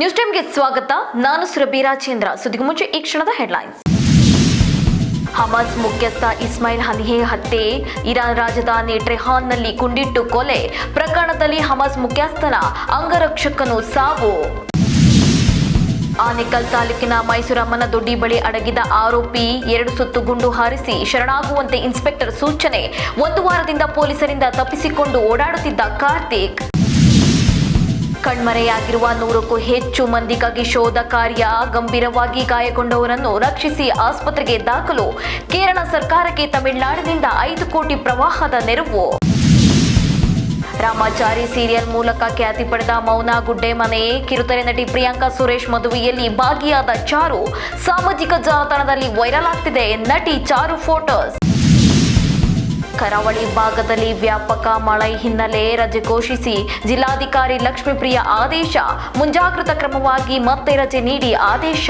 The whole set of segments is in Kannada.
ನ್ಯೂಸ್ ಟೈಮ್ಗೆ ಸ್ವಾಗತ. ನಾನು ಸುರಭಿ ರಾಜೇಂದ್ರ. ಸುದ್ದಿಗೂ ಮುಂಚೆ ಈ ಕ್ಷಣದ ಹೆಡ್ಲೈನ್ಸ್. ಹಮಾಸ್ ಮುಖ್ಯಸ್ಥ ಇಸ್ಮಾಯಿಲ್ ಹನಿಯೆ ಹತ್ಯೆ, ಇರಾನ್ ರಾಜಧಾನಿ ಟೆಹರಾನ್ನಲ್ಲಿ ಗುಂಡಿಟ್ಟು ಕೊಲೆ ಪ್ರಕರಣದಲ್ಲಿ ಹಮಾಸ್ ಮುಖ್ಯಸ್ಥನ ಅಂಗರಕ್ಷಕನು ಸಾವು. ಆನೇಕಲ್ ತಾಲೂಕಿನ ಮೈಸೂರಮ್ಮನದೊಡ್ಡಿ ಬಳಿ ಅಡಗಿದ ಆರೋಪಿ 2 ಸುತ್ತು ಗುಂಡು ಹಾರಿಸಿ ಶರಣಾಗುವಂತೆ ಇನ್ಸ್ಪೆಕ್ಟರ್ ಸೂಚನೆ. 1 ವಾರದಿಂದ ಪೊಲೀಸರಿಂದ ತಪ್ಪಿಸಿಕೊಂಡು ಓಡಾಡುತ್ತಿದ್ದ ಕಾರ್ತಿಕ್. ಕಣ್ಮರೆಯಾಗಿರುವ 100ಕ್ಕೂ ಹೆಚ್ಚು ಮಂದಿಗಾಗಿ ಶೋಧ ಕಾರ್ಯ. ಗಂಭೀರವಾಗಿ ಗಾಯಗೊಂಡವರನ್ನು ರಕ್ಷಿಸಿ ಆಸ್ಪತ್ರೆಗೆ ದಾಖಲು. ಕೇರಳ ಸರ್ಕಾರಕ್ಕೆ ತಮಿಳುನಾಡಿನಿಂದ 5 ಕೋಟಿ ಪ್ರವಾಹದ ನೆರವು. ರಾಮಾಚಾರಿ ಸೀರಿಯಲ್ ಮೂಲಕ ಖ್ಯಾತಿ ಪಡೆದ ಮೌನ ಗುಡ್ಡೆ ಮನೆ. ಕಿರುತೆರೆ ನಟಿ ಪ್ರಿಯಾಂಕಾ ಸುರೇಶ್ ಮದುವೆಯಲ್ಲಿ ಭಾಗಿಯಾದ ಚಾರು. ಸಾಮಾಜಿಕ ಜಾಲತಾಣದಲ್ಲಿ ವೈರಲ್ ಆಗ್ತಿದೆ ನಟಿ ಚಾರು ಫೋಟೋಸ್. ಕರಾವಳಿ ಭಾಗದಲ್ಲಿ ವ್ಯಾಪಕ ಮಳೆ ಹಿನ್ನೆಲೆ ರಜೆ ಘೋಷಿಸಿ ಜಿಲ್ಲಾಧಿಕಾರಿ ಲಕ್ಷ್ಮೀಪ್ರಿಯ ಆದೇಶ. ಮುಂಜಾಗ್ರತಾ ಕ್ರಮವಾಗಿ ಮತ್ತೆ ರಜೆ ನೀಡಿ ಆದೇಶ.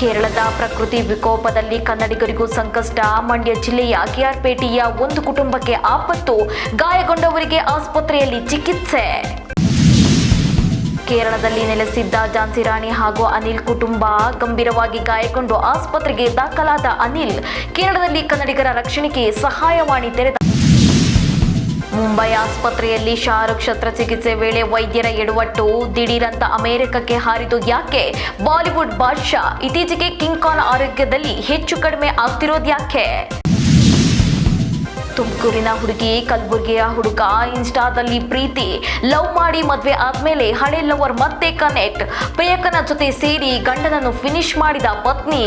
ಕೇರಳದ ಪ್ರಕೃತಿ ವಿಕೋಪದಲ್ಲಿ ಕನ್ನಡಿಗರಿಗೂ ಸಂಕಷ್ಟ. ಮಂಡ್ಯ ಜಿಲ್ಲೆಯ ಕೆಆರ್ಪೇಟೆಯ ಒಂದು ಕುಟುಂಬಕ್ಕೆ ಆಪತ್ತು. ಗಾಯಗೊಂಡವರಿಗೆ ಆಸ್ಪತ್ರೆಯಲ್ಲಿ ಚಿಕಿತ್ಸೆ. ಕೇರಳದಲ್ಲಿ ನೆಲೆಸಿದ್ದ ಝಾನ್ಸಿ ರಾಣಿ ಹಾಗೂ ಅನಿಲ್ ಕುಟುಂಬ ಗಂಭೀರವಾಗಿ ಗಾಯಗೊಂಡು ಆಸ್ಪತ್ರೆಗೆ ದಾಖಲಾದ ಅನಿಲ್. ಕೇರಳದಲ್ಲಿ ಕನ್ನಡಿಗರ ರಕ್ಷಣೆಗೆ ಸಹಾಯವಾಣಿ ತೆರೆದ. ಮುಂಬೈ ಆಸ್ಪತ್ರೆಯಲ್ಲಿ ಶಾರುಖ್ ಶಸ್ತ್ರಚಿಕಿತ್ಸೆ ವೇಳೆ ವೈದ್ಯರ ಎಡವಟ್ಟು. ದಿಢೀರಂತ ಅಮೆರಿಕಕ್ಕೆ ಹಾರಿದ್ದು ಯಾಕೆ? ಬಾಲಿವುಡ್ ಬಾದ್ಶಾ ಇತ್ತೀಚೆಗೆ ಕಿಂಗ್ ಖಾನ್ ಆರೋಗ್ಯದಲ್ಲಿ ಹೆಚ್ಚು ಕಡಿಮೆ ಆಗ್ತಿರೋದು ಯಾಕೆ? ತುಮಕೂರಿನ ಹುಡುಗಿ ಕಲಬುರಗಿಯ ಹುಡುಗ ಇನ್ಸ್ಟಾದಲ್ಲಿ ಪ್ರೀತಿ. ಲವ್ ಮಾಡಿ ಮದುವೆ ಆದ್ಮೇಲೆ ಹಳೆ ಲವರ್ ಮತ್ತೆ ಕನೆಕ್ಟ್. ಪ್ರಿಯಕನ ಜೊತೆ ಸೇರಿ ಗಂಡನನ್ನು ಫಿನಿಶ್ ಮಾಡಿದ ಪತ್ನಿ.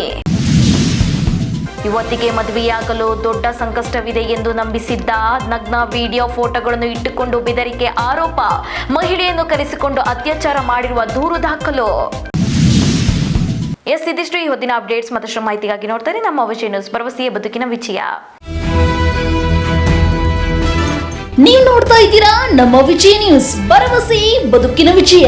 ಯುವತಿಗೆ ಮದುವೆಯಾಗಲು ದೊಡ್ಡ ಸಂಕಷ್ಟವಿದೆ ಎಂದು ನಂಬಿಸಿದ್ದ. ನಗ್ನ ವಿಡಿಯೋ ಫೋಟೋಗಳನ್ನು ಇಟ್ಟುಕೊಂಡು ಬೆದರಿಕೆ ಆರೋಪ. ಮಹಿಳೆಯನ್ನು ಕರೆಸಿಕೊಂಡು ಅತ್ಯಾಚಾರ ಮಾಡಿರುವ ದೂರು ದಾಖಲು. ಇದಿಷ್ಟು ಈ ಹೊತ್ತಿನ ಅಪ್ಡೇಟ್ಸ್. ಮತ್ತಷ್ಟು ಮಾಹಿತಿಗಾಗಿ ನೋಡ್ತಾರೆ ನಮ್ಮ ವಿಷಯ ನ್ಯೂಸ್, ಭರವಸೆಯ ಬದುಕಿನ ವಿಜಯ. ನೀವು ನೋಡ್ತಾ ಇದ್ದೀರಾ ನಮ್ಮ ವಿಜಯ ನ್ಯೂಸ್, ಭರವಸೆ ಬದುಕಿನ ವಿಜಯ.